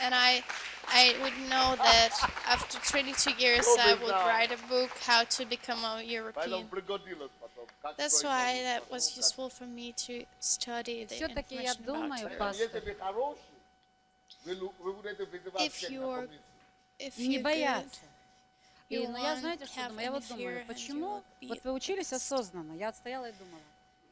And I would know that after 22 years I would write a book how to become a European. That's why that was useful for me to study the Все-таки я information about думаю, Europe. пастор, If you're не good, бояться. you Но я, won't знаете, что have думаю? Я any вот fear думаю, and you почему will be вот at вы учились best. осознанно? Я отстояла и думала.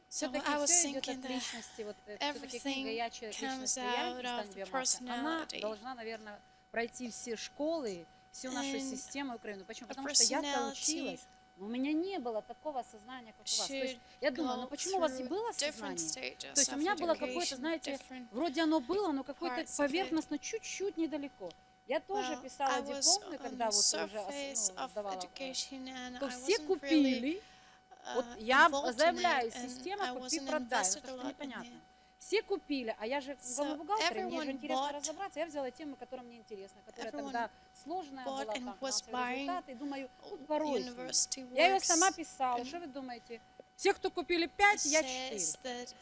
So Все-таки I was все идет thinking от that личности. Вот все-таки книга everything «Я человек, личность, comes я» out Стань of the Биомасса, она personality. должна, наверное, пройти все школы, всю нашу And систему Украины. Почему? a Потому что я-то personality училась, но у меня не было такого осознания, как у вас. То есть should я думаю, ну go почему у вас и through было different осознание? То stages есть у of меня было какое-то, education, знаете, different вроде оно было, но какое-то parts of it. поверхностно, чуть-чуть недалеко. Я тоже Well, писала I was дипломную, on когда the вот уже surface of сдавала, education and то I все wasn't really купили. Вот я involved in заявляю, it and система I купи, wasn't продай, ну invested то, a что lot in непонятно. it. Все купили, а я же главный So бухгалтер, и мне же everyone интересно bought, разобраться. Я взяла тему, которая мне интересна, которая everyone тогда сложная была, bought and там, was финансовые buying результаты, и думаю, тут порой с ней. university Я ее сама works писала, and что вы думаете? Все, кто купили 5, я 4. says that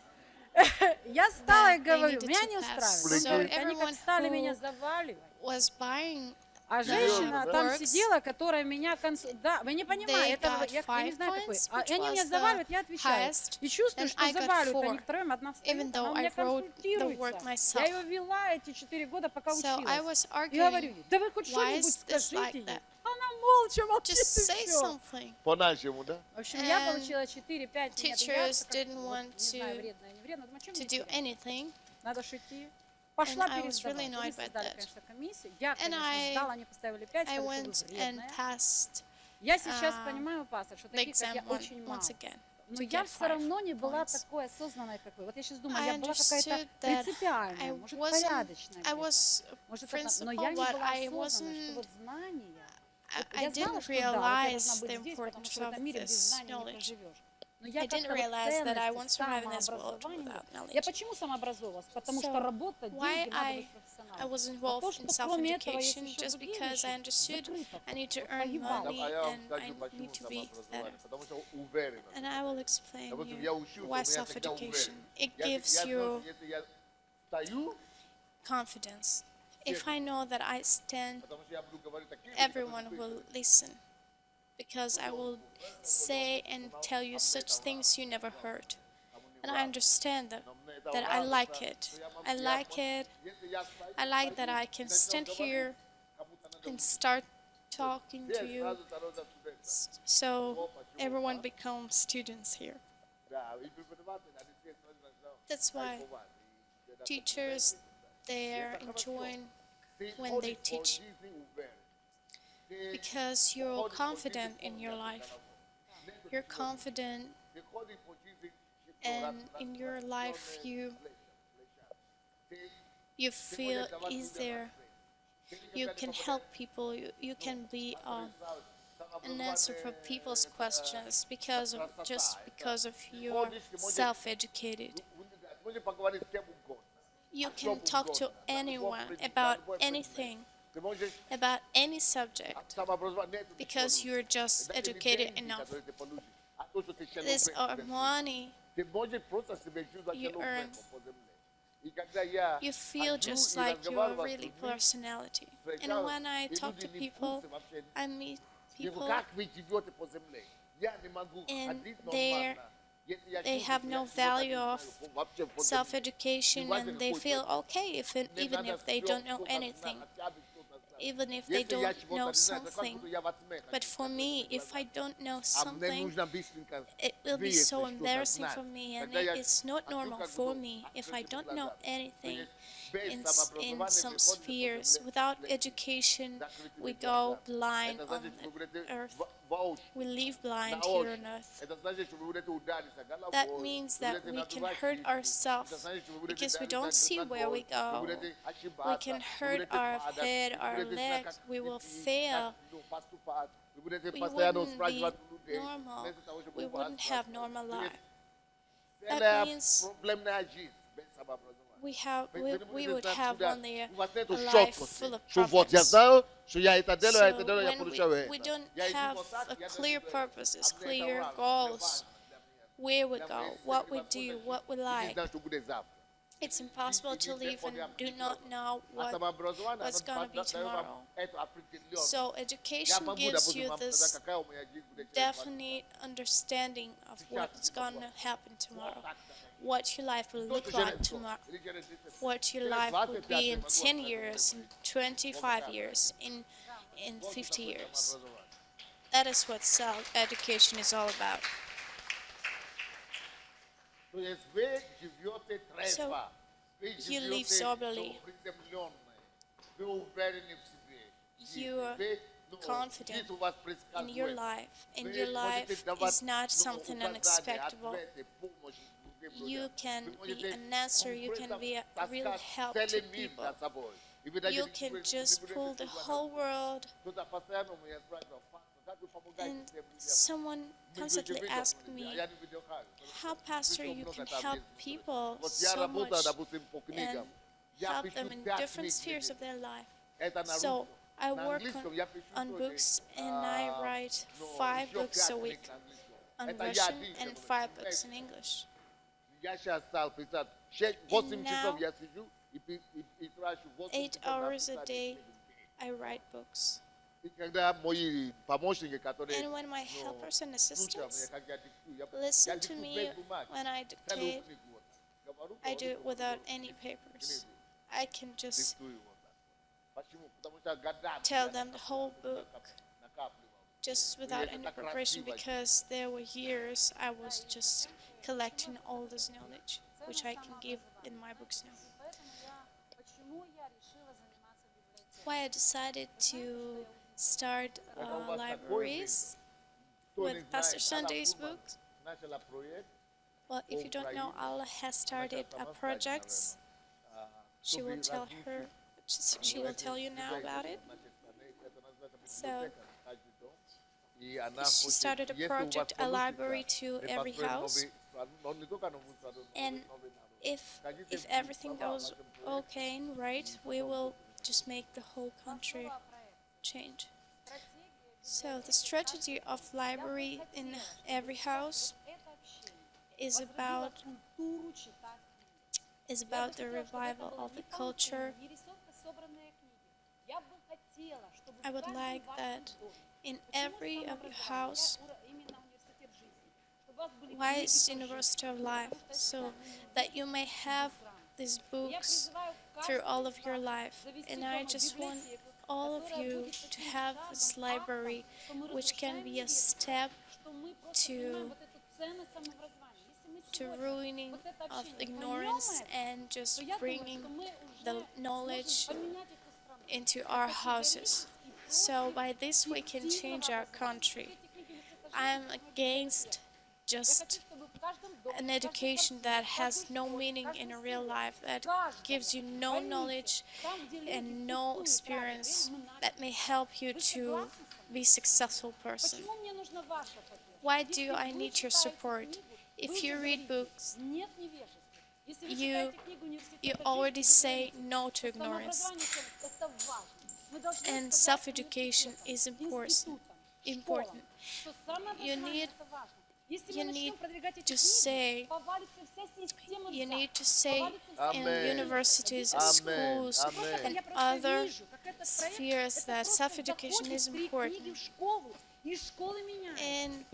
Я стала и they говорю, needed меня to не pass. устраивает. So Он говорит, они как everyone стали меня who заваливать. was buying А the женщина там works, сидела, которая меня Да, вы не they понимаете, это got я не 5 знаю какой. points, А which они меня was the заваливают, я отвечаю. highest, И чувствую, and что I got заваливают 4, они втроем, одна встает, even она though у I меня wrote the work консультируется. Я myself. ее вела эти 4 года, пока So I училась. was И говорю arguing, ей, да вы хоть why что-нибудь is this скажите like ей. that? Она молча молчит Just и say все. something. В общем, я And получила 4, 5, нет, я teachers как-то, didn't вот, want не знаю, вредно, не вредно, думаю, о чем to мне do терять? anything, Надо ж идти. Пошла and I was really пересдавать. Они annoyed by создали, that. конечно, комиссию. Я, And конечно, сдала, они поставили 5, I сказали, что вы went and вредная. passed Я сейчас uh, понимаю, пастор, что the таких, как я, exam очень мало. once again Но to я get все равно не 5 была points. такой осознанной, как вы. Вот я сейчас думаю, I я была какая-то understood that принципиальная, I может, wasn't, порядочная I где-то. was Может, но principled, я не but была I осознанной, что wasn't, вот знания... Вот I я знала, didn't что да, вот я должна realize быть the здесь, потому importance что в of этом мире без this знаний не knowledge. проживешь. Но я I didn't как-то вот realize that I ценности, won't survive in this world самообразование... without Я knowledge. почему самообразовалась? Потому что So работа, why деньги, надо быть I профессионалом. was А то, involved что in кроме этого есть self-education еще just другие because вещи, I understood закрыто. I need to Вот earn погибала. money and I need to be better. And I will explain you why self-education. It gives you confidence. If I know that I stand, everyone will listen. Because I will say and tell you such things you never heard. And I understand that I like it. I like it. I like that I can stand here and start talking to you so everyone becomes students here. That's why teachers, they're enjoying when they teach because you're confident in your life. You're confident and in your life you feel easier. You can help people. You can be an answer for people's questions just because of you're self-educated. You can talk to anyone about anything, about any subject, because you're just educated enough. This money you earn, you feel just like your really personality. And when I talk to people, I meet people and they have no value of self-education and they feel okay even if they don't know anything, even if they don't know something. But for me, if I don't know something, it will be so embarrassing for me, and it's not normal for me if I don't know anything in some spheres. Without education, we go blind on earth. We live blind here on earth. That means that we can hurt ourselves because we don't see where we go. We can hurt our head, our legs. We will fail. We wouldn't be normal. We wouldn't have normal life. That means we would have only a life full of problems. So when we don't have a clear purposes, clear goals, where we go, what we do, what we like, It's impossible to live and do not know what's gonna be tomorrow. So education gives you this definite understanding of what's gonna happen tomorrow, what your life will look like tomorrow, what your life would be in 10 years, in 25 years, in 50 years. That is what self-education is all about. So you live soberly. You're confident in your life, and your life is not something unexpected. You can be an answer, you can be a real help to people. You can just pull the whole world. And someone constantly asked me, how, Pastor, you can help people so much and help them in different spheres of their life. So I work on books, and I write 5 books a week on Russian and 5 books in English. And now, 8 hours a day, I write books. And when my helpers and assistants listen to me when I dictate, I do it without any papers. I can just tell them the whole book just without any preparation, because there were years I was just collecting all this knowledge, which I can give in my books now. Why I decided to start libraries with Pastor Sunday's books? Well, if you don't know, Allah has started a project. She will tell you now about it. So she started a project, a library to every house. And if everything goes okay and right, we will just make the whole country change. So the strategy of library in every house is about the revival of the culture. I would like that in every of your house, wise University of Life, so that you may have these books through all of your life. And I just want all of you to have this library, which can be a step to ruining of ignorance and just bringing the knowledge into our houses. So by this we can change our country. I'm against just an education that has no meaning in a real life, that gives you no knowledge and no experience that may help you to be a successful person. Why do I need your support? If you read books, you already say no to ignorance. And self-education is important. You need to say in universities, schools, and other spheres that self-education is important. And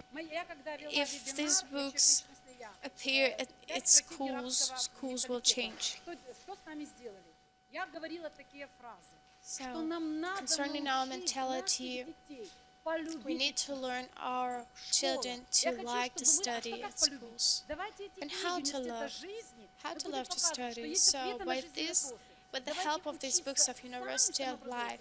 if these books appear at schools, schools will change. So, concerning our mentality, we need to learn our children to like to study at schools and how to love to study. So by this, with the help of these books of University of Life,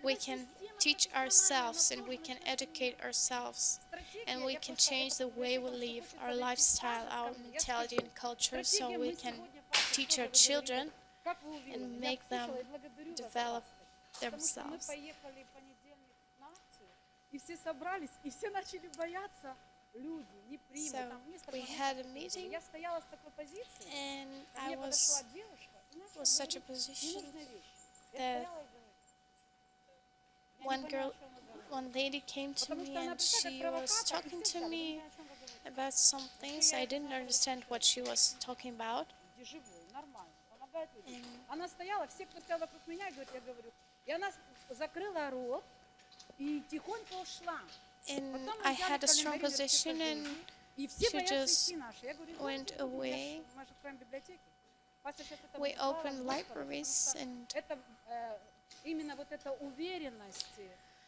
we can teach ourselves and we can educate ourselves, and we can change the way we live, our lifestyle, our mentality and culture, so we can teach our children and make them develop themselves. So we had a meeting, and I was such a position that one lady came to me and she was talking to me about some things. I didn't understand what she was talking about. помогают людям. And Она стояла, все, кто стоял вокруг меня, я говорю, и она закрыла рот и тихонько ушла. and Потом мы I взяли had a strong календарь университета position, and жизни, и все she боятся just идти наши. Я говорю, went идемте, будем, away. мы же откроем библиотеки. Пастор сейчас это We вызывала opened в Господа, libraries, потому and что это именно вот эта уверенность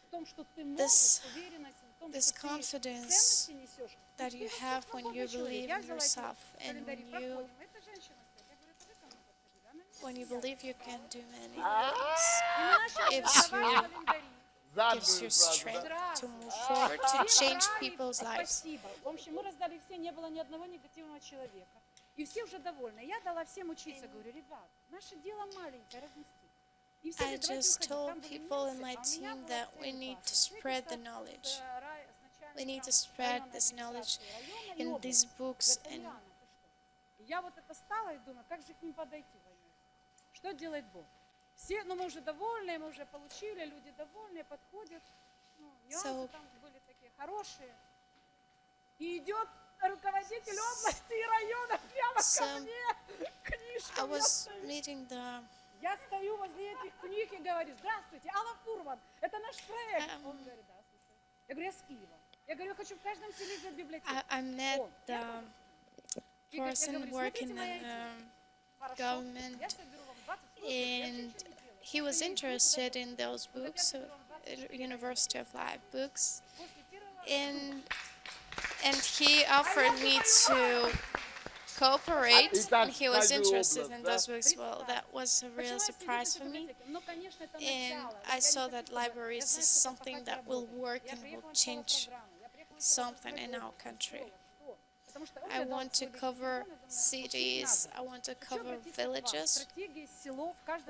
в том, что ты можешь, this уверенность в том, this что ты confidence ценности несешь. that Ты you вообще have when свободный you человек. believe Я in взяла эти yourself and календари, проходим. Эта женщина стоит. Я говорю, это вы ко мне подходили. Она меня when you смеялась. believe you can do many things. И мы начали Gives раздавать you календари. gives you strength to move forward, to Все change брали, people's lives. спасибо. В общем, мы раздали все, не было ни одного негативного человека. И все уже довольны. Я дала всем учиться, говорю, ребят, наше дело маленькое, разнести. И все I говорят, давайте just уходить. told Там были people in немцы, my а у меня team была that we цель need to пастор. spread the Встретиться knowledge. с We need to начальником spread районной this knowledge администрации района и in области. these books, Говорят, and Ильяна, ты что? И я вот это стала и думаю, как же к ним подойти войной? Что делает Бог? Все, ну мы уже довольны, мы уже получили, люди довольные, подходят. Ну, нюансы там были такие хорошие. И идет руководитель области и района прямо ко мне. Книжка I у меня was стоит. meeting the Я стою возле этих книг и говорю, здравствуйте, Алла Фурман, это наш проект. Он говорит, да, слушай. Я говорю, я с Киева. Я говорю, я хочу в каждом селе сделать библиотеку. I met Он. the Я person говорю, working смотрите, моя in идея. Хорошо, government, я соберу вам 20 случаев, я вообще and ничего не делаю. he was Просто я иду interested туда, in those вот я books, соберу вам 20 University of Life books, после первого and he offered me to cooperate, and he was interested in those books. Well, that was a real surprise for me, and I saw that libraries is something that will work and will change something in our country. I want to cover cities, I want to cover villages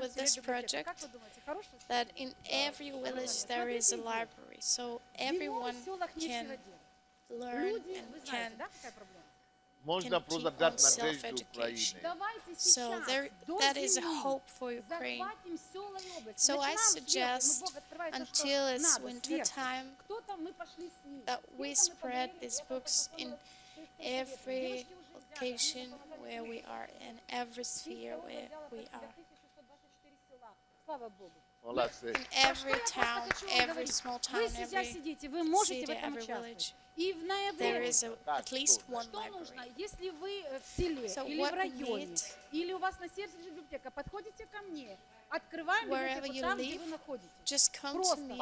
with this project, that in every village there is a library, so everyone can learn and can keep on self-education. So that is a hope for Ukraine. So I suggest, until it's winter time, that we spread these books in every location where we are, in every sphere where we are. In every town, every small town, every city, every village, there is at least one library. Если вы в селе So или в what we районе, need, или у вас на сердце лежит библиотека, подходите ко мне, открываем wherever библиотеку you там, где live, вы находитесь. just come to me,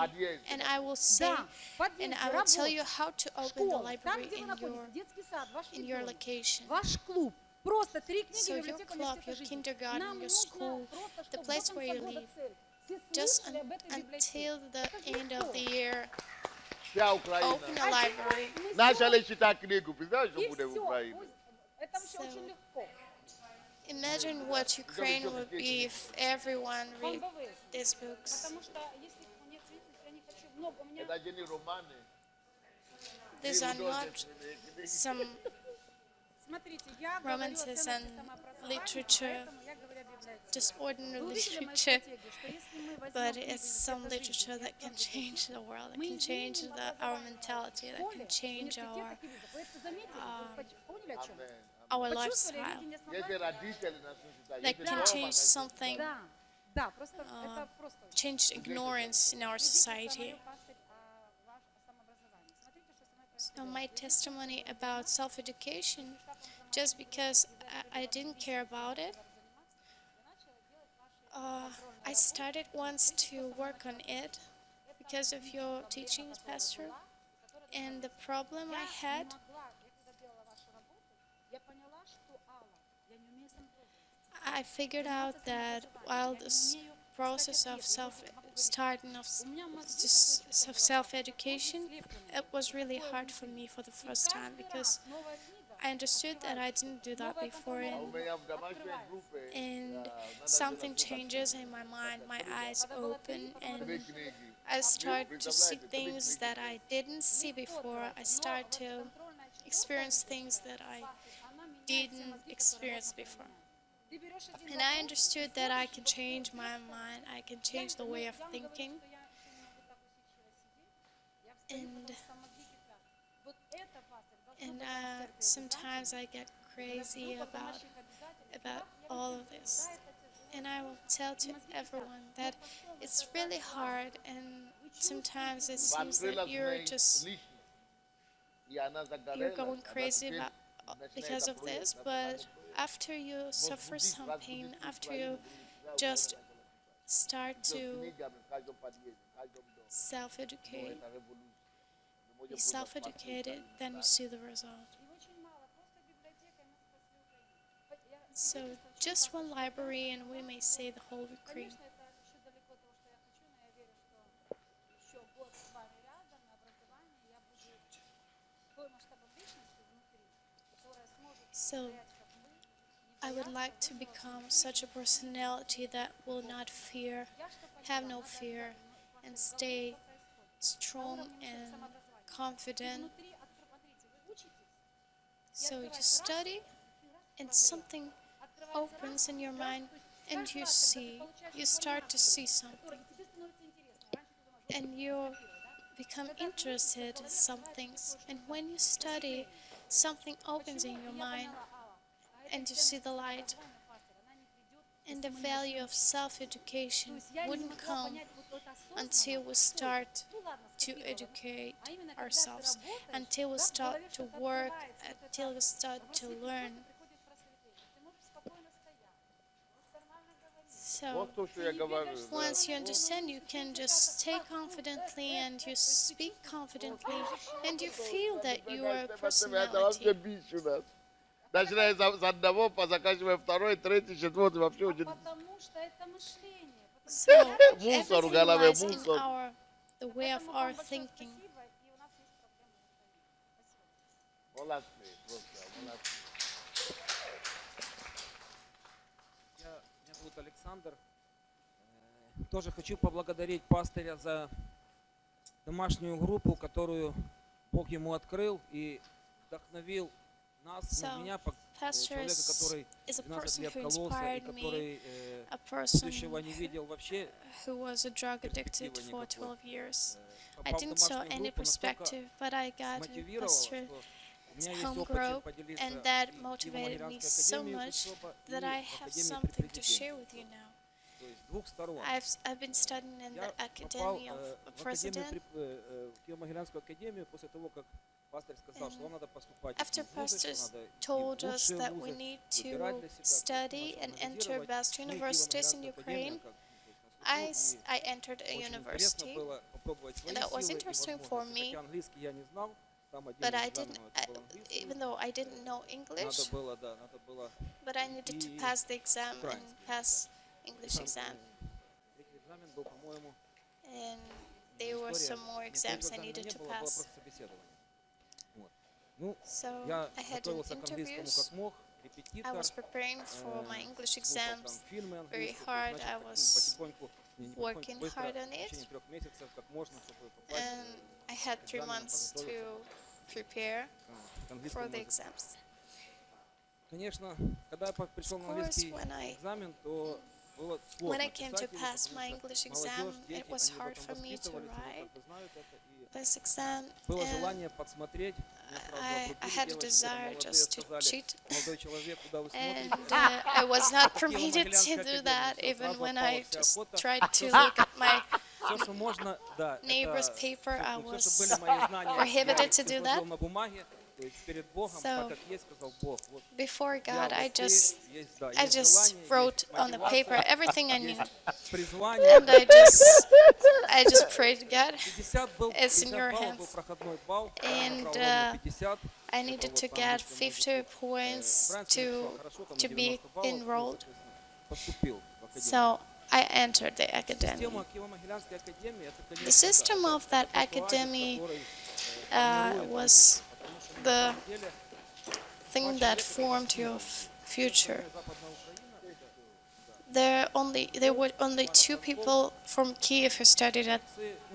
and I will say, Да, and подъезде, I will tell работа, you how to open the школа, там, library где вы находитесь, детский сад, ваш in your ребенок, location. ваш клуб. Просто 3 книги So your библиотека club, университета your жизни. kindergarten, Нам your нужно school, просто, the чтобы place до where конца you года live, цель. Все just слышали об этой библиотеке. until the Это же end of легко. the year, Вся Украина. open a library. Мы Начали читать книгу, представляешь, что и будет в все. Украине? Это вообще So, очень легко. Imagine what Ukraine would be if everyone read Фондовые. these books. Потому что если нет свидетельств, я не хочу много. У меня Это же не романы. These are not some смотрите, я говорю о romances ценности and самообразования, literature, поэтому я говорю о библиотеке. just ordinary Вы увидели мою literature, стратегию, что если мы возьмем but книгу it's some «Университета literature жизни» that и can откроем change the world, that мы can change изменим our образование mentality, в that школе, can change университетах и вузах. Вы это заметили? Вы поняли, о чем? our Почувствовали lifestyle, видение Если основания? родители начнут читать, that если can дома change начнут something, Да, да, просто это просто change ignorance in our society. пастырь о самообразовании. Смотрите, что со мной So происходило. my testimony about self-education, just because I didn't care about it, I started once to work on it because of your teachings, Pastor. And the problem I had, Я когда делала вашу работу, я поняла, что Алла, я не умею сам пользоваться. I figured out that while this process of self-education, it was really hard for me for the first time, because Новая книга, I understood that I didn't do that before, А у меня в домашней группе and something changes in my mind, my eyes open, and две книги. I start to see things that I didn't see before. I start to experience things that I didn't experience before. ты берешь один And I understood that I can change my mind, I can change the way of thinking, что я еще не могу так усидчиво сидеть. Я встаю, and потому что мозги кипят. Вот это, пастор, должно быть sometimes I get crazy about all of this. да, это And I will tell to everyone that it's really hard, and sometimes it В seems that открылась личность. И она you're загорелась, going она crazy теперь about начинает because of this, but after you suffer some pain, after you just start to книгами в каждом подъезде, в каждом доме. Но self-educate, это революция. Мы be можем просто self-educated, then you see the result. И очень мало, просто библиотека, и мы спасли Украину. So just one library, and we may say the whole Ukraine. Конечно, это еще далеко того, что я хочу, но я верю, что еще год с вами рядом на образовании я буду той масштабом личности внутри, которая сможет So стоять как вы, I would like to become such a personality that will not fear, have no fear, and stay strong and confident. So you study, and something opens in your mind, and you see, you start to see something, and you become interested in some things. And when you study, something opens in your mind, and you see the light. And the value of self-education wouldn't come until we start to educate ourselves, until we start to work, until we start to learn. So Вот то, что я говорю. once you understand, you can just stay confidently, and you speak confidently, and you feel that you are a Это вообще personality. бич у нас. Начиная с одного, заканчивая второй, третий, четвертый, вообще очень Потому что это мышление. So мусор в everything голове, lies in мусор. the way of Поэтому our вам большое thinking. спасибо, и у нас есть проблемы в Украине. Спасибо. Молодцы, просто молодцы. Меня зовут Александр. Тоже хочу поблагодарить пастыря за домашнюю группу, которую Бог ему открыл и вдохновил нас, меня, Pastor человека, который is a 12 person лет who кололся и inspired me, который a person будущего не видел вообще, who was a drug addicted перспективы for никакой. 12 years. I Попал в didn't saw домашнюю any группу, настолько perspective, but I got мотивировало, Pastor что у меня есть home опыт, чем group, поделиться and that и в motivated me Киево-Могилянской so академии much учеба и that I в have Академии something to share при with you now. То есть с двух сторон. I've been studying in the Я попал Academy of a в Академию, President. в Киево-Могилянскую академию после того, как пастор сказал, что вам надо поступать After в вузы, что pastors надо идти в told us лучшие that we вузы, need выбирать to для себя, study начал and enter анализировать. best Ну и universities in Киево-Могилянская академия, Ukraine, как, то есть наступил, I entered a и очень интересно university, было попробовать свои and that was силы и interesting for возможности. me, Хотя английский я не знал, там but отдельный I экзамен, didn't, но это был английский. even though I didn't know Надо English, было, да, надо было but I needed to и pass the exam and украинский. pass English Там, exam. третий экзамен был, по-моему, And there were история. some more Нет, exams третьего I экзамена needed не to было, было pass. просто собеседование. Вот. Ну, So я I had готовился к английскому interviews. как мог, I репетитор, was preparing for my English слушал там exams фильмы very английские, hard. значит, I was потихоньку, не потихоньку, working быстро, hard on в it, течение 3 месяцев, как можно, чтобы попасть and I had 3 months to prepare к for английскому the языку. exams. Конечно, когда я пришел Of на course, английский when I экзамен, то было when сложно I came to писать его, pass потому my что English exam, молодежь, it дети, was они в hard этом for me to воспитывались, они write как бы знают это, и this exam, было and желание подсмотреть. Меня сразу I обрубили had a девочки, desire молодые just to сказали, cheat, молодой человек, куда вы and смотрите? I was not По permitted to Киево-Могилянской do академии that, все, even сразу when отпала I вся just охота. tried to look at my Все, что можно, да, neighbor's это paper. I все, что was были мои знания, я prohibited их to do изложил that. на бумаге, то есть перед Богом, So, так как есть, сказал Бог. Вот Before я God, I вот ты, just есть, да, I есть just желание, wrote есть on the paper мотивация, everything I knew, есть призвание. and I just prayed to God. 50 был, It's in 50 your баллов был hands. проходной балл, я And набрал ровно 50. I Это needed вот to по get английскому 50 языку. points Французский to написал хорошо, там на to be 90 баллов, ну, enrolled. соответственно, поступил в академию. So I entered the academy. Система Киево-Могилянской академии, это, The конечно, system да, of that это тот оазис, academy который, формирует was людей, потому что the на самом деле thing that formed your future. Западная Украина, There were only 2 people from Kiev who studied at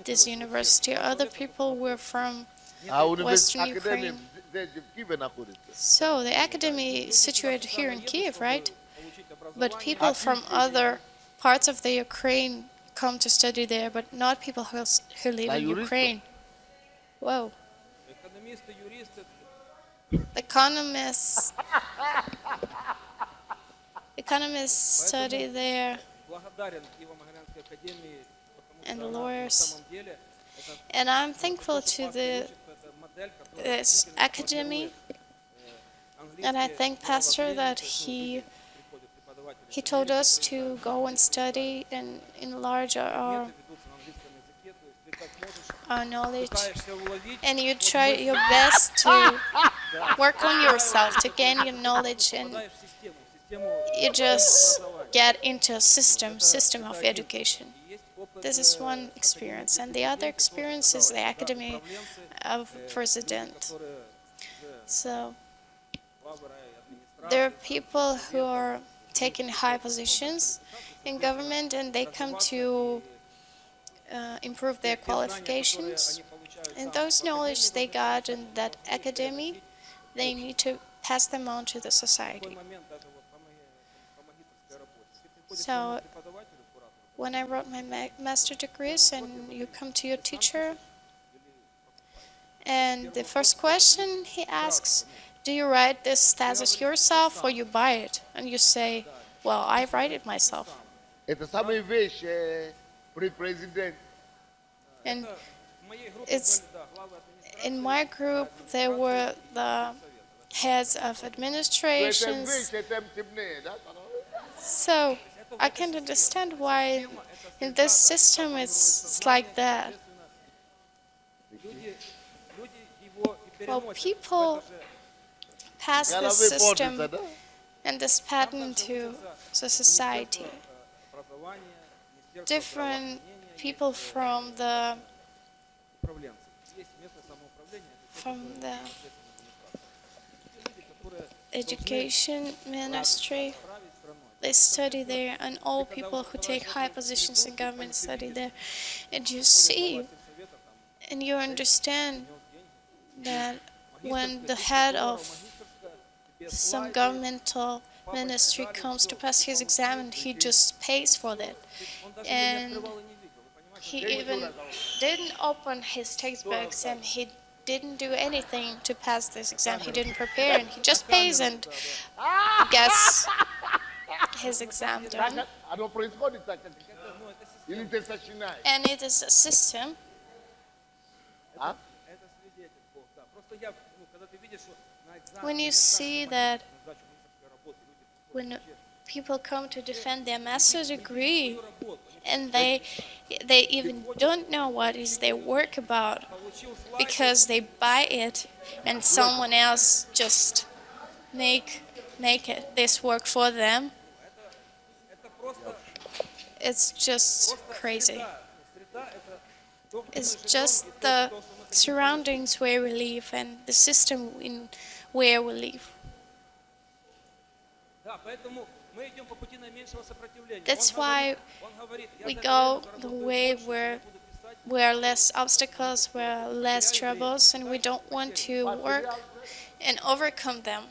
this university. Other people were from А университет Western академии Ukraine. здесь в Киеве находится. So the academy is situated here in Kiev, right? But people from other parts of the Ukraine come to study there, but not people who live in Ukraine. Whoa. экономисты, юристы, Economists economists study there благодарен и вам Магаданской академии, потому and что она на lawyers. самом деле это And I'm то, thankful что to пастор учит, это модель, которая this действительно academy, формирует and I английский thank Pastor that мировоззрение, то есть, he приходят преподаватели he с told Америки, us to go and study and enlarge предметы ведутся на английском языке, то есть ты как можешь our knowledge, пытаешься уловить, and you вот try мысли, your best to да, work on yourself to gain your ты knowledge, and попадаешь в систему you just образования. get into a system Это of один education. опыт. И есть опыт This is one experience, and the other experience is the academy of president. которые So лавры и there are администрации, people who are taking high positions in government, and they come to improve their qualifications. And those knowledge they got in that academy, they need to pass them on to the society. So when I wrote my master degrees and you come to your teacher, and the first question he asks, do you write this thesis yourself or you buy it? And you say, well, I write it myself. Это самая вещь при президенте. And it's in my group there were the heads of То это administrations. вещь, это темнее, да? So I can understand why in this system it's like that. Well, people pass this Головы system портится, да? and this pattern to the society. Different people from the education ministry, they study there, and all people who take high positions in government study there. And you see and you understand that when the head of some governmental ministry comes to pass his exam, and he just pays for that, and he even didn't open his textbooks, and he didn't do anything to pass this exam. He didn't prepare, and he just pays and gets his exam done. Оно происходит так, или ты сочинаешь? And it is a system. А? When you see that when people come to defend their master's degree and they even don't know what is their work about because they buy it and someone else just make this work for them, it's just crazy. It's just the surroundings where we live and the system in where we live. That's why we go the way where less obstacles, where less troubles, and we don't want to work and overcome them.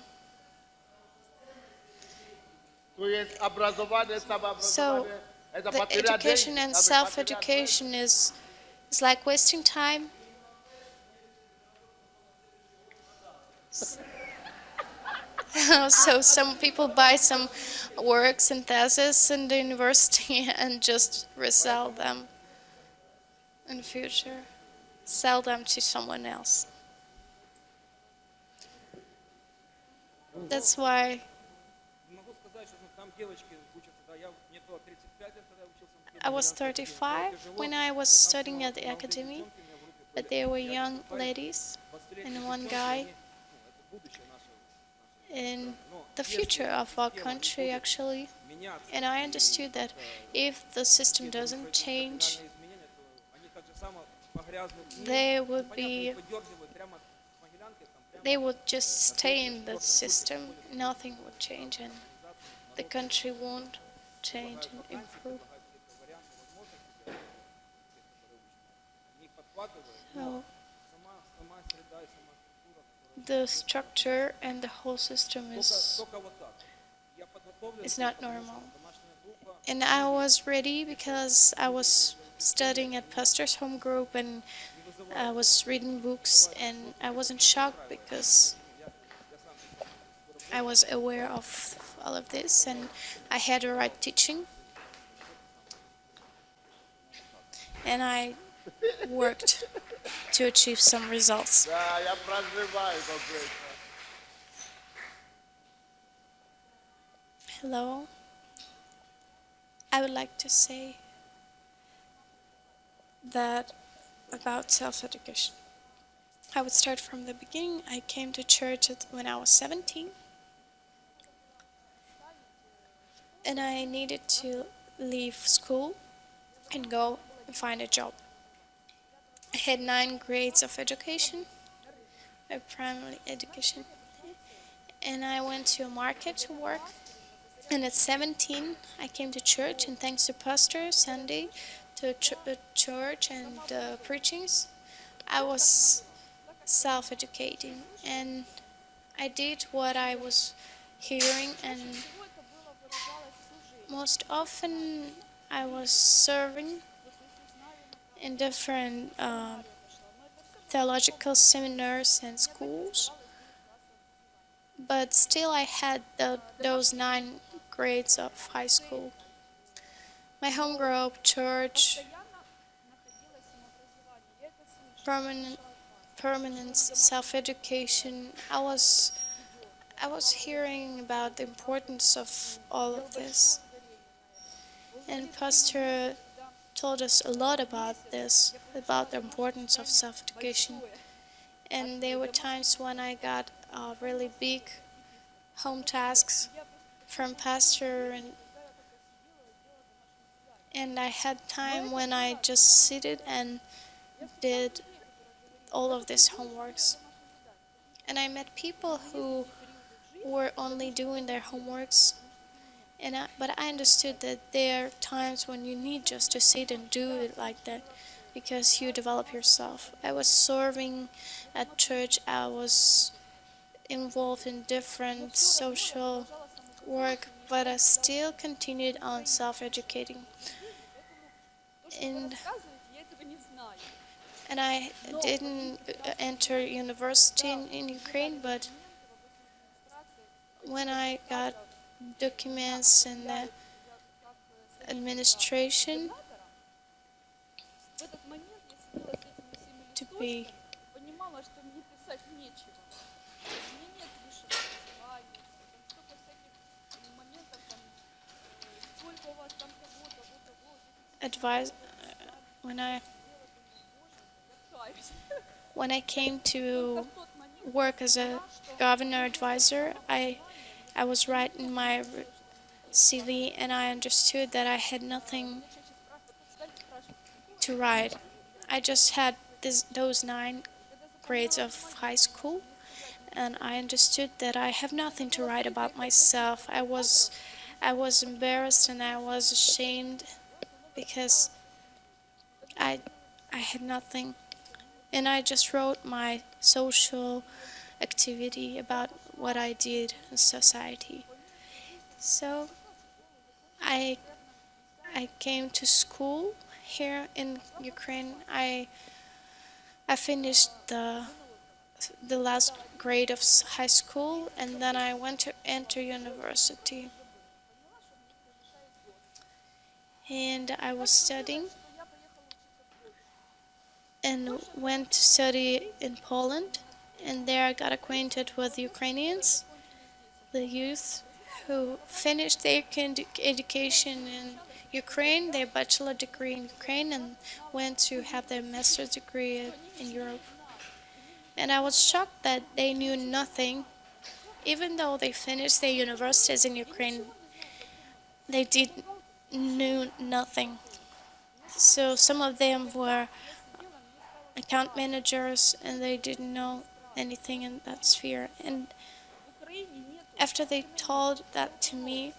So the education and self-education is like wasting time. So some people buy some works and theses in the university and just resell them in the future, sell them to someone else. That's why I was 35 when I was studying at the academy, but there were young ladies and one guy. In the future of our country, actually, and I understood that if the system doesn't change, they would just stay in the system. Nothing would change, and the country won't change and improve. So, the structure and the whole system is not normal. And I was ready because I was studying at Pastor's home group and I was reading books, and I wasn't shocked because I was aware of all of this, and I had the right teaching, and I worked to achieve some results. Да, я проживаю какой-то. Hello. I would like to say that about self-education. I would start from the beginning. I came to church when I was 17, and I needed to leave school and go and find a job. I had 9 grades of education, a primary education, and I went to a market to work. And at 17, I came to church, and thanks to Pastor Sunday, to church and preachings, I was self-educating, and I did what I was hearing, and most often I was serving in different theological seminars and schools, but still I had those 9 grades of high school. My home group, church, permanent self-education. I was hearing about the importance of all of this, and Pastor told us a lot about this, about the importance of self-education. And there were times when I got really big home tasks from Pastor, and I had time when I just seated and did all of these homeworks. And I met people who were only doing their homeworks, but I understood that there are times when you need just to sit and do it like that, because you develop yourself. I was serving at church, I was involved in different social work, but I still continued on self-educating. And I didn't enter university in Ukraine, but when I got documents and the administration to be advised, when I came to work as a governor advisor, I was writing my CV, and I understood that I had nothing to write. I just had those 9 grades of high school, and I understood that I have nothing to write about myself. I was embarrassed and I was ashamed because I had nothing, and I just wrote my social activity about what I did in society. So I came to school here in Ukraine. I finished the last grade of high school, and then I went to enter university. And I was studying and went to study in Poland, and there I got acquainted with Ukrainians, the youth who finished their education in Ukraine, their bachelor degree in Ukraine, and went to have their master's degree in Europe. And I was shocked that they knew nothing. Even though they finished their universities in Ukraine, they knew nothing. So some of them were account managers, and they didn't know anything in that sphere. And after they told that to me,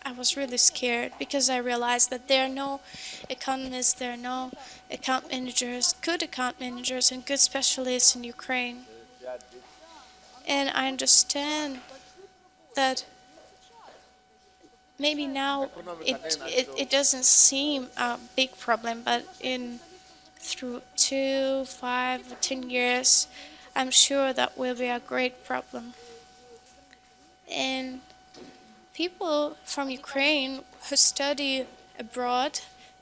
I was really scared, because I realized that there are no economists, there are no account managers, good account managers and good specialists in Ukraine. And I understand that maybe now it doesn't seem a big problem, but through 2, 5, or 10 years, I'm sure that will be a great problem. And people from Ukraine who study abroad,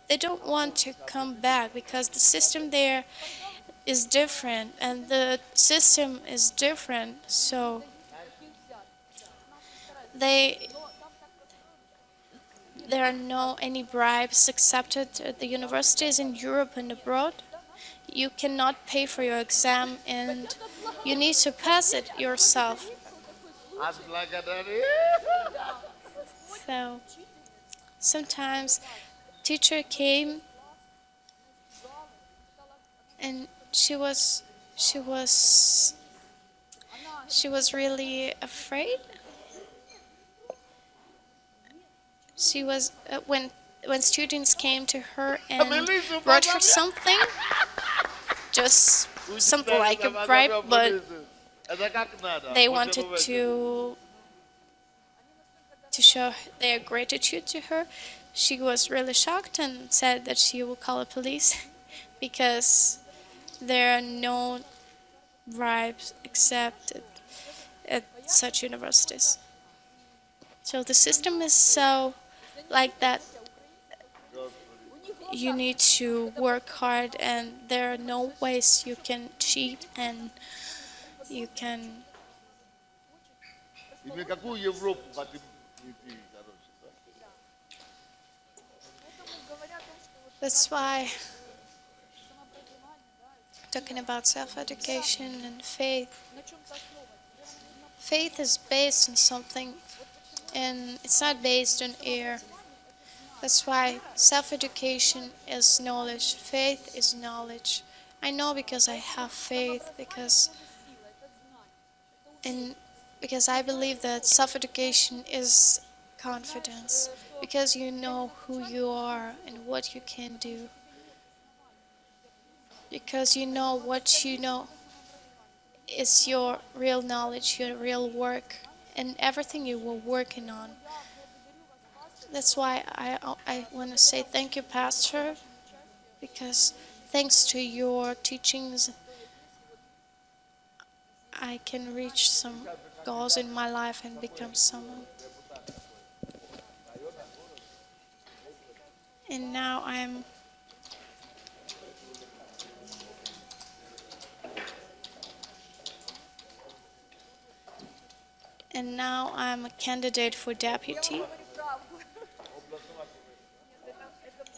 they don't want to come back because the system there is different and the system is different. So they there are no any bribes accepted at the universities in Europe and abroad. You cannot pay for your exam and you need to pass it yourself. So sometimes teacher came and she was really afraid. She was when students came to her and brought her something, just something like a bribe, but they wanted to show their gratitude to her. She was really shocked and said that she will call the police because there are no bribes accepted at such universities. So the system is so like that. You need to work hard and there are no ways you can cheat and you can. That's why talking about self-education and faith. Faith is based on something and it's not based on air. That's why self-education is knowledge, faith is knowledge. I know because I have faith, because I believe that self-education is confidence, because you know who you are and what you can do, because you know what you know is your real knowledge, your real work, and everything you were working on. That's why I want to say thank you, Pastor, because thanks to your teachings, I can reach some goals in my life and become someone. And now I'm a candidate for deputy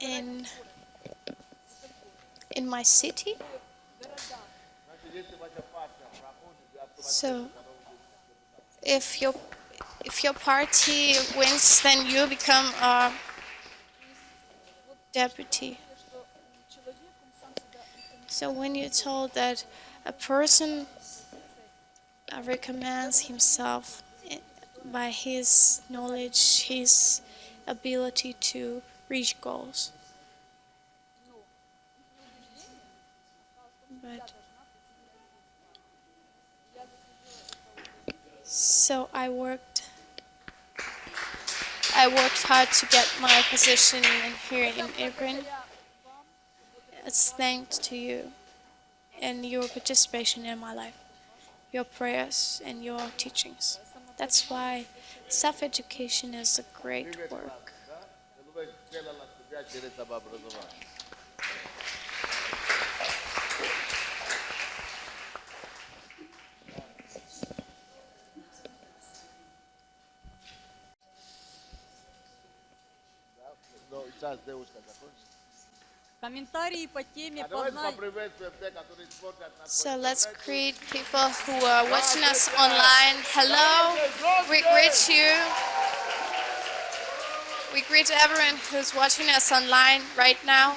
in my city. So if your party wins, then you become a deputy. So when you're told that a person recommends himself by his knowledge, his ability to reach goals. But so I worked hard to get my position here in Iran. It's thanks to you and your participation in my life, your prayers and your teachings. That's why self-education is a great work. So let's greet people who are watching us online. Hello, we greet you. We greet everyone who's watching us online right now.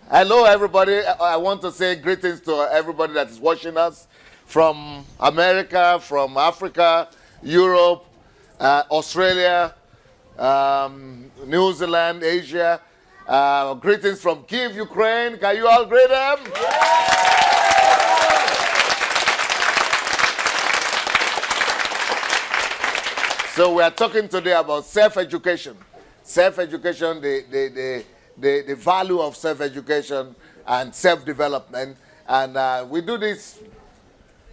Hello, everybody. I want to say greetings to everybody that is watching us from America, from Africa, Europe, Australia, New Zealand, Asia. Greetings from Kyiv, Ukraine. Can you all greet them? So we are talking today about self-education. Self-education, the value of self-education and self-development. And we do this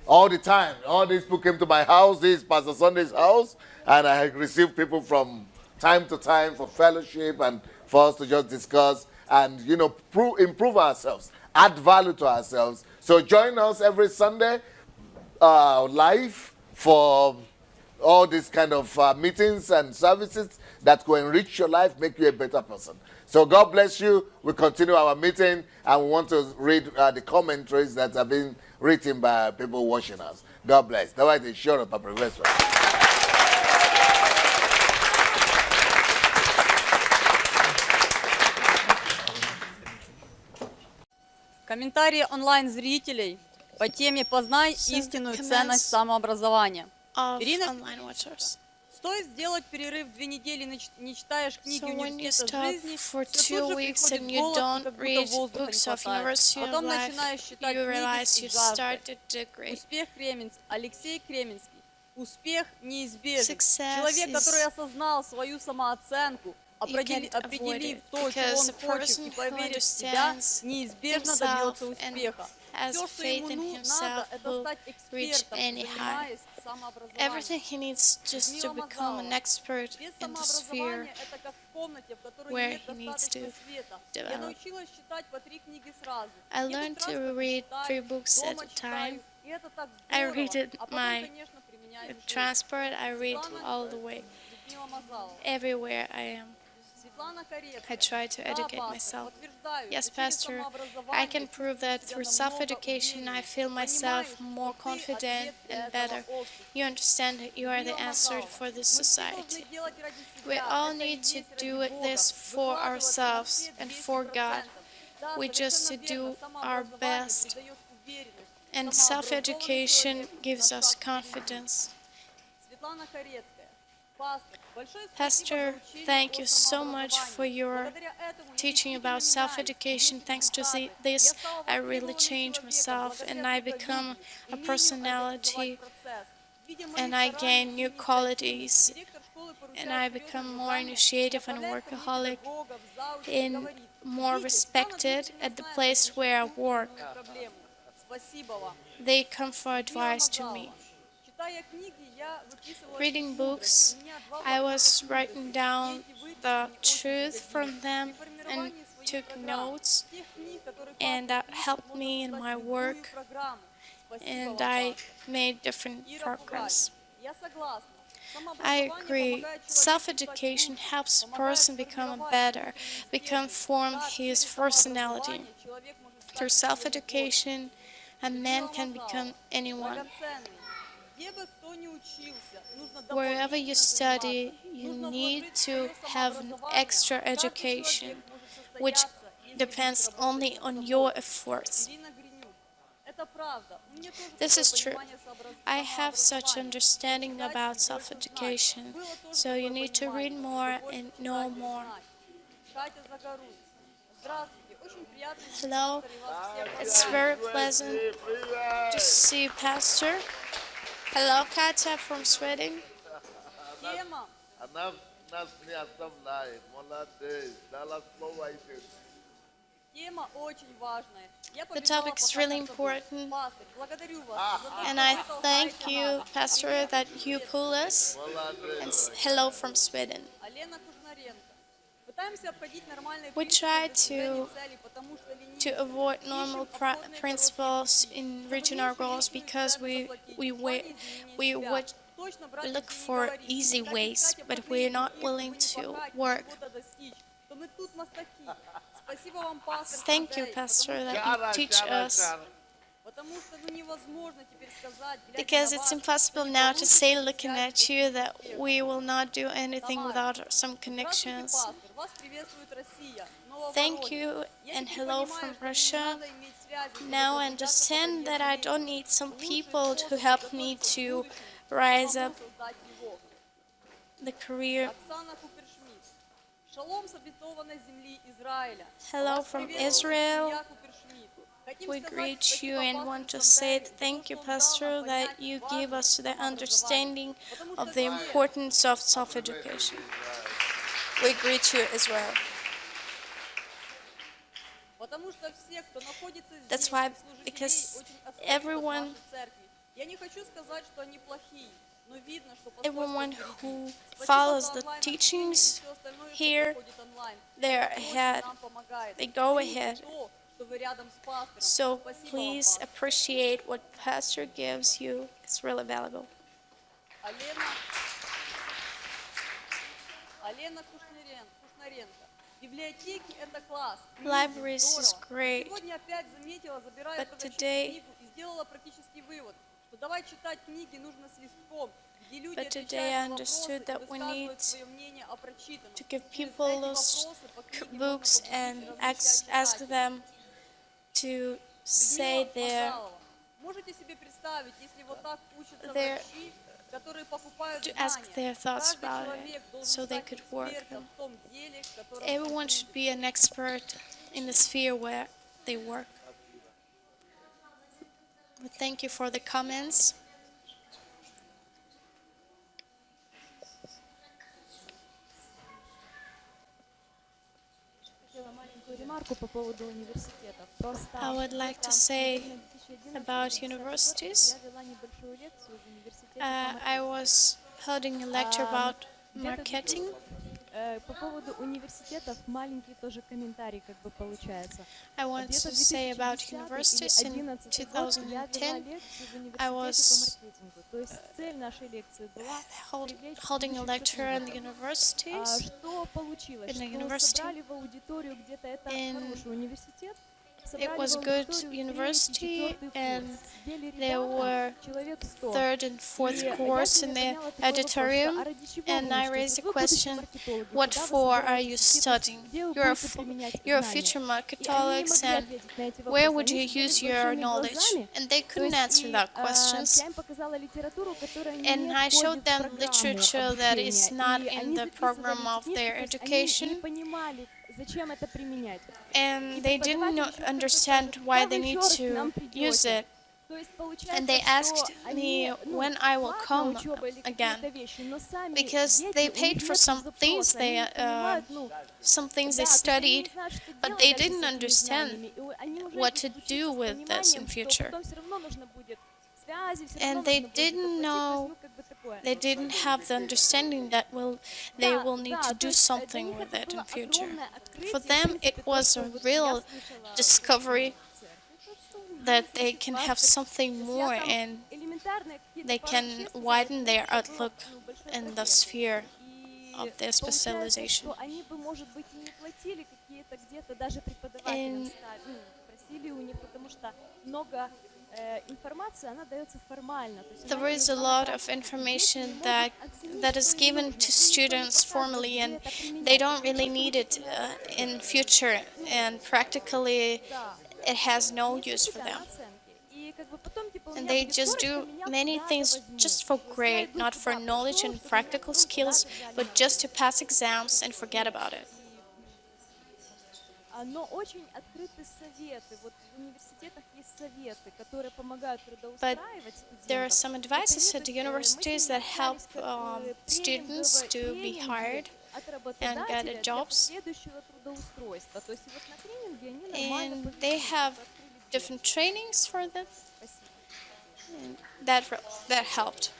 all the time. All these people came to my house, this is Pastor Sunday's house, and I received people from time to time for fellowship and for us to just discuss and, you know, improve ourselves, add value to ourselves. So join us every Sunday live for all these kind of meetings and services that will enrich your life, make you a better person. So God bless you. We continue our meeting, and we want to read the commentaries that have been written by people watching us. God bless. Давайте еще раз поприветствуем. Комментарии онлайн-зрителей по теме «Познай истинную ценность самообразования». Ирина, стоит сделать перерыв 2 недели, не читаешь книги университета жизни, for все 2 тут же weeks приходит and you голод, don't как будто read воздуха не books of хватает. University of Потом Life, начинаешь читать you книги realize с you жаждой. started degree. Успех Кременский, Алексей Кременский. Успех неизбежен. Success Человек, который is осознал свою самооценку, определив то, чего because он a хочет, person и who поверив в себя, understands неизбежно добьется himself and успеха. has Все, что faith ему in надо, himself это will стать reach экспертом, any high. занимаясь самообразованием. Everything he needs just to become an expert Без in the sphere самообразования это как в комнате, в которой where нет he needs достаточно to света. Я develop. научилась читать по 3 книги сразу. I Еду в learned to транспорте, read читаю, 3 books at дома a time. читаю, и это так I здорово. read it А потом, my конечно, применяю в жизни. transport, I read Светлана all the way. Людмила Мазалова. Everywhere I am, Светлана Корецкая. I try to Да, educate пастор, myself. подтверждаю, Yes, что через Pastor, I самообразование can prove that себя through намного self-education I увереннее. feel myself Понимаешь, more что ты confident ответ для and этого better. общества. You understand that you are the Людмила answer Мазалова. for this Мы все society. должны делать ради We себя. all Это и need to есть ради do Бога. this for Выкладываться на ourselves все and for 200%. God. Да, We just to совершенно верно. do our Самообразование best. придает уверенность. And Самообразованный self-education человек gives на us шаг впереди. confidence. Светлана Корецкая. Пастор, большое спасибо Pastor, за учение thank о you so much for самообразовании. your Благодаря этому я teaching действительно about меняюсь. self-education. Thanks to this, Я стала I really востребованным changed человеком myself and благодаря I become трудолюбию, a умению personality организовать процесс. Видя мои and I старания gain и new инициативы, qualities директор школы and поручает I серьезные become more задания, initiative and направляет ко мне workaholic педагогов, заучек и and говорит: more «Идите, Светлана respected Дмитриевна at the знает place вашу where I жизнь, work. мою проблему». Спасибо вам. They come for Людмила advice to me. Мазалова. Читая книги, я выписывала Reading мудрость. books, У меня 2 I блока was мудрости. writing down Все эти выписки the мне очень truth from пригодились. them При and формировании своих took программ, notes, тех книг, которые and пастор that пишет, helped можно me in создать my любую work, программу. Спасибо and вам, I пастор. made different Ира programs. Пугач. Я согласна. I Самообразование agree. помогает человеку Self-education стать helps a лучше, person помогает become сформировать better, внутренние become стержни. form Да, his через personality. самообразование человек может стать Through кем угодно. self-education, a man can become anyone. Драгоценный. Где бы кто ни учился, нужно Wherever you дополнительно study, заниматься. you Нужно need вложить в to свое have an самообразование. extra Каждый education, человек может which состояться, если depends будет only работать on над your собой. efforts. Ирина Гринюк. Это правда. У меня тоже This такое is true. понимание I have such самообразования. understanding Читать about и больше self-education, знать. Было тоже so you такое need to read понимание, more что больше and читать know и more. знать. Катя Загоруй. Здравствуйте. Очень приятно видеть Hello, пастора и вас всех it's very поздравляю. pleasant to see Pastor. Hello, Katja from Sweden. Тема. Тема очень важная. Я The побежала topic по is really самому собой. important, Пастор, благодарю вас за то, and что I вы thank толкаете you, нас. Pastor, that you pull us. And hello from Sweden. Алена Кушнаренко. Пытаемся обходить нормальные We принципы try достижения целей, потому что to ленивы. avoid normal principles in reaching our goals because we would look for easy ways, but we're not willing to work. Thank you, Pastor, that you teach us, because it's impossible now to say, looking at you, that we will not do anything without some connections. Thank you, and hello from Russia. Now I understand that I don't need some people to help me to rise up the career. Hello from Israel. We greet you and want to say thank you, Pastor, that you give us the understanding of the importance of self-education. We greet you, Israel. That's why, because everyone Я не хочу сказать, что они плохие, но видно, что everyone посольство who впереди. Спасибо follows за the онлайн-общение и teachings все остальное, что here, проходит онлайн. they're Это очень ahead, нам помогает. they go Цените ahead. то, что вы рядом с пастором. So Спасибо вам, please пастор. appreciate what Pastor gives you. It's really valuable. Алена Кушнаренко. Библиотеки — это класс. Libraries is Здорово. great, Сегодня опять заметила, забирая but продавщице today, книгу и сделала практический вывод, что давай читать книги нужно с листком, где люди but today отвечают I на вопросы understood и that we need высказывают свое мнение о прочитанном. to give Через people эти those вопросы по книге можно books побудить and и размышлять ask читателя. them to say Людмила their, Пожалова. Можете себе представить, если вот так учатся their врачи, которые покупают to ask знания. their thoughts Каждый about человек it должен so they стать could work экспертом them. в том деле, в котором Everyone он should трудится. be an expert in the sphere where they work. But thank you for the comments. Хотела маленькую ремарку по поводу университетов. Просто I would like to где-то say примерно в 2011 about 2010 universities. я вела небольшую лекцию в университете по I маркетингу. was holding a lecture about Где-то marketing. По поводу университетов маленький тоже комментарий как бы получается. I want Где-то to в say about 2010 или universities in 2011 год я вела 2010. лекцию в I университете по was маркетингу. То есть цель нашей лекции была привлечь holding a будущих lecture in the сотрудников. universities. Что получилось? in the Что university. собрали в аудиторию где-то это In- хороший университет, It собрали was в good аудиторию university, третий, четвертый and курс. Сидели there were ребята, человек 100. third and fourth И я course in себе the подняла такой вопрос, auditorium, а ради чего and вы I учитесь? raised the Вот вы будущие question, маркетологи, what куда вы for are you собираетесь идти? То есть studying? где вы You're a, будете применять you're a знания? future И они не marketologists, могли and ответить на эти where вопросы. would you Они сидели use с your большими knowledge? глазами. And they То couldn't есть answer that я questions. им показала литературу, которая And не I showed входит в them программу literature that is обучения. not И in они the program записывали of эти книжки, their то есть они не education, понимали, зачем это применять. and И they didn't преподаватель еще understand скажет, why когда they вы need еще раз к to нам use придете. it. То есть And получается, they что asked они, me when I will платная come учеба или again, какие-то вещи, но сами because дети, they у paid них for нет some things запроса, они they не понимают, some things they да, то есть они studied, не знают, что but делать they дальше с didn't этими understand знаниями, и они уже what идут to учиться do с with this in пониманием, что future. потом все равно нужно будет связи, все равно And they нужно будет didn't заплатить, то есть, know, ну, как бы такое. they didn't have the understanding that they will need Да, to то do есть для something них with это it было in future. огромное For открытие, в them, принципе, it то, was что a вот real я слышала discovery в церкви, то, что у that нас they есть can пастор. have something То есть more я там and элементарные какие-то they пару can вещей сказала, widen и their это было, outlook ну, большой in the прогресс. sphere И of their получается, specialization. что они бы, может быть, и не платили какие-то где-то даже преподавателям And просили у них, потому что много информации, она дается формально. То есть there она is a нужна lot на of практике. information Дети не that могут оценить, that is что им given нужно, to и никто не students показывает, formally, где and это применять. they И don't really получается, need мы it потом, in future, and practically да, it has no не для use for себя, them. на оценки. И как бы потом, типа, у And меня they будет just корочка, do меня many куда-то things возьмут. just for То есть я grade, иду not for туда, knowledge пошел, and чтобы меня practical потом туда skills, взяли but на just to работу. pass exams and forget about it. Но очень открыты советы. Вот в университетах есть советы, которые помогают But трудоустраивать there are студентов. some advices at the universities that help students to be hired от and get работодателя для jobs, последующего трудоустройства. То есть вот на тренинге они нормально and they повели, have открыли дверь. different trainings for them, Спасибо. and that helped.